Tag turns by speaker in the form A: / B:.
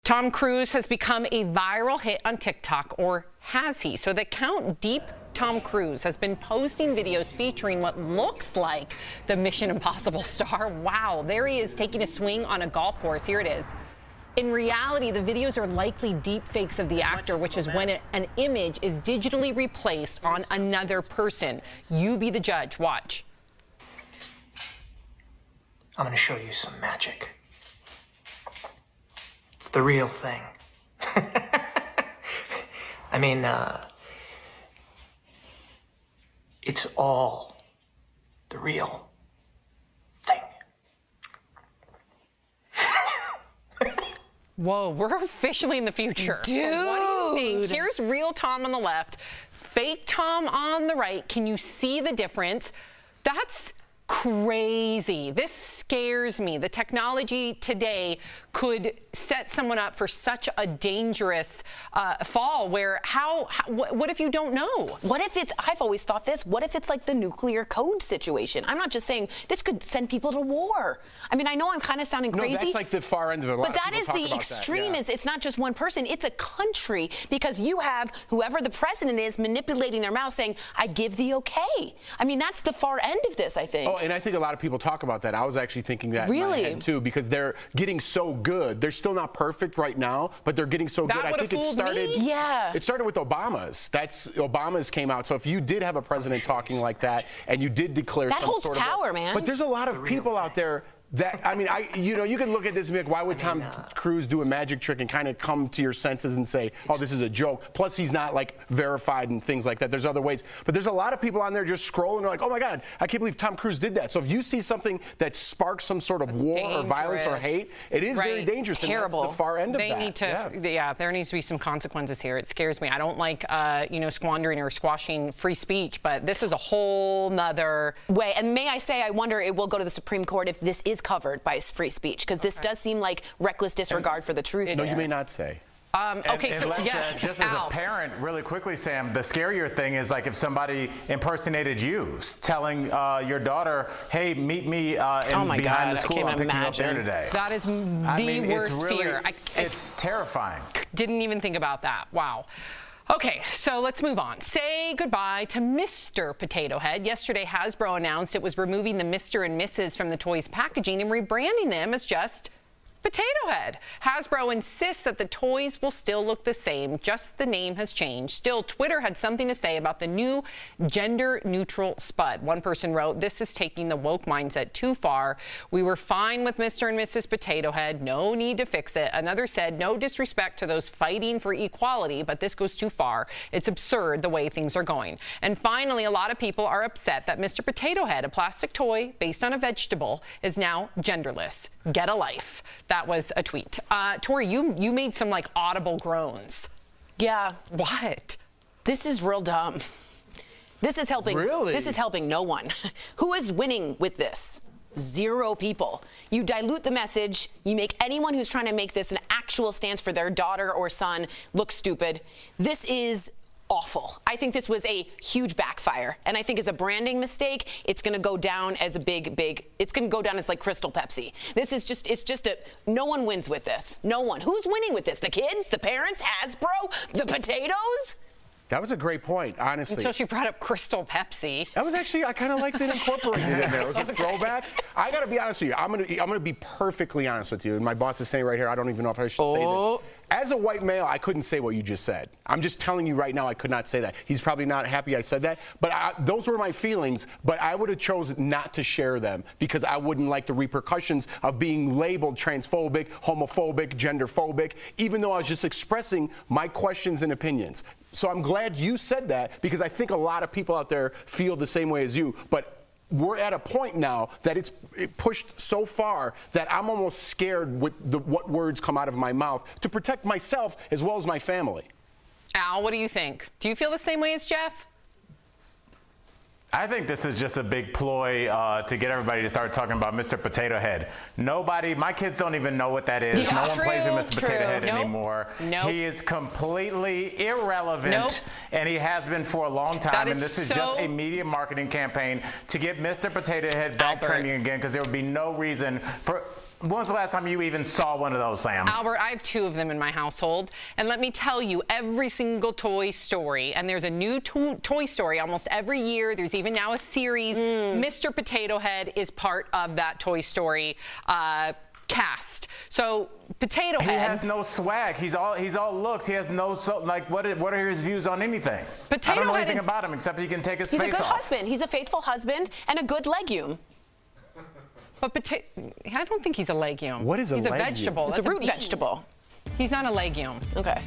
A: Tom Cruise has become a viral hit on TikTok, or has he? So the account Deep Tom Cruise has been posting videos featuring what looks like the Mission Impossible star. Wow, there he is taking a swing on a golf course. Here it is. In reality, the videos are likely deep fakes of the actor, which is when an image is digitally replaced on another person. You be the judge. Watch.
B: I'm going to show you some magic. It's the real thing. I mean, it's all the real thing.
A: Whoa, we're officially in the future.
C: Dude.
A: What do you think? Here's real Tom on the left, fake Tom on the right. Can you see the difference? That's crazy. This scares me. The technology today could set someone up for such a dangerous fall where what if you don't know?
C: What if it's, I've always thought this, what if it's like the nuclear code situation? I'm not just saying this could send people to war. I mean, I know I'm kind of sounding crazy.
D: No, that's like the far end of it.
C: But that is the extreme. It's not just one person, it's a country, because you have whoever the president is manipulating their mouth saying, I give the okay. I mean, that's the far end of this, I think.
D: Oh, and I think a lot of people talk about that. I was actually thinking that
C: really?
D: in my head too, because they're getting so good. They're still not perfect right now, but they're getting so good.
A: I think
D: it started.
A: Me?
C: Yeah.
D: It started with Obama's. Obama's came out. So if you did have a president talking like that, and you did declare
C: that
D: some
C: holds
D: sort
C: power,
D: of,
C: man.
D: But there's a lot of people out there that, I mean, you can look at this and be like, why would Tom Cruise do a magic trick and kind of come to your senses and say, oh, this is a joke? Plus, he's not like verified and things like that. There's other ways. But there's a lot of people on there just scrolling. They're like, oh my God, I can't believe Tom Cruise did that. So if you see something that sparks some sort of war or violence or hate, it is very dangerous.
C: Terrible.
D: And that's the far end of that.
A: They need to, there needs to be some consequences here. It scares me. I don't like, squandering or squashing free speech, but this is a whole nother
C: way. And may I say, I wonder it will go to the Supreme Court if this is covered by free speech, because this does seem like reckless disregard for the truth.
D: No, you may not say.
A: Okay, so yes,
E: just as a parent, really quickly, Sam, the scarier thing is like if somebody impersonated you, telling your daughter, "Hey, meet me behind the school. I'm picking you up there today."
A: That is the worst fear.
E: It's terrifying.
A: Didn't even think about that. Wow. Okay, so let's move on. Say goodbye to Mr. Potato Head. Yesterday, Hasbro announced it was removing the Mr. and Mrs. from the toys' packaging and rebranding them as just Potato Head. Hasbro insists that the toys will still look the same, just the name has changed. Still, Twitter had something to say about the new gender-neutral Spud. One person wrote, "This is taking the woke mindset too far. We were fine with Mr. and Mrs. Potato Head. No need to fix it." Another said, "No disrespect to those fighting for equality, but this goes too far. It's absurd the way things are going." And finally, a lot of people are upset that Mr. Potato Head, a plastic toy based on a vegetable, is now genderless. Get a life. That was a tweet. Tori, you made some like audible groans.
C: Yeah.
A: What?
C: This is real dumb. This is helping.
D: Really?
C: This is helping no one. Who is winning with this? Zero people. You dilute the message. You make anyone who's trying to make this an actual stance for their daughter or son look stupid. This is awful. I think this was a huge backfire, and I think as a branding mistake, it's going to go down as a big, it's going to go down as like Crystal Pepsi. This is no one wins with this. No one. Who's winning with this? The kids? The parents? Hasbro? The potatoes?
D: That was a great point, honestly.
A: Until she brought up Crystal Pepsi.
D: That was actually, I kind of liked it incorporated in there. It was a throwback. I got to be honest with you. I'm gonna be perfectly honest with you. And my boss is saying right here, I don't even know if I should say this. As a white male, I couldn't say what you just said. I'm just telling you right now, I could not say that. He's probably not happy I said that. But those were my feelings. But I would have chosen not to share them because I wouldn't like the repercussions of being labeled transphobic, homophobic, genderphobic, even though I was just expressing my questions and opinions. So I'm glad you said that because I think a lot of people out there feel the same way as you. But we're at a point now that it pushed so far that I'm almost scared with what words come out of my mouth to protect myself as well as my family.
A: Al, what do you think? Do you feel the same way as Jeff?
E: I think this is just a big ploy to get everybody to start talking about Mr. Potato Head. My kids don't even know what that is.
C: Yeah,
E: no one plays with Mr. Potato Head
A: Nope.
E: anymore.
A: Nope.
E: He is completely irrelevant,
A: Nope.
E: and he has been for a long time.
A: That
E: And
A: is
E: this is
A: so-
E: just a media marketing campaign to get Mr. Potato Head back
A: Albert.
E: trending again, because there would be no reason for. When was the last time you even saw one of those, Sam?
A: Albert, I have 2 of them in my household. And let me tell you, every single Toy Story, and there's a new Toy Story almost every year. There's even now a series. Mr. Potato Head is part of that Toy Story cast. So Potato Head.
E: He has no swag. He's all looks. He has no what are his views on anything?
A: Potato
E: I don't know
A: Head
E: anything about him except he can take his face off.
C: He's a good husband. He's a faithful husband and a good legume.
A: But I don't think he's a legume.
D: What is a legume?
A: He's a vegetable.
C: It's
A: That's
C: a root
A: bean.
C: vegetable.
A: He's not a legume.
C: Okay.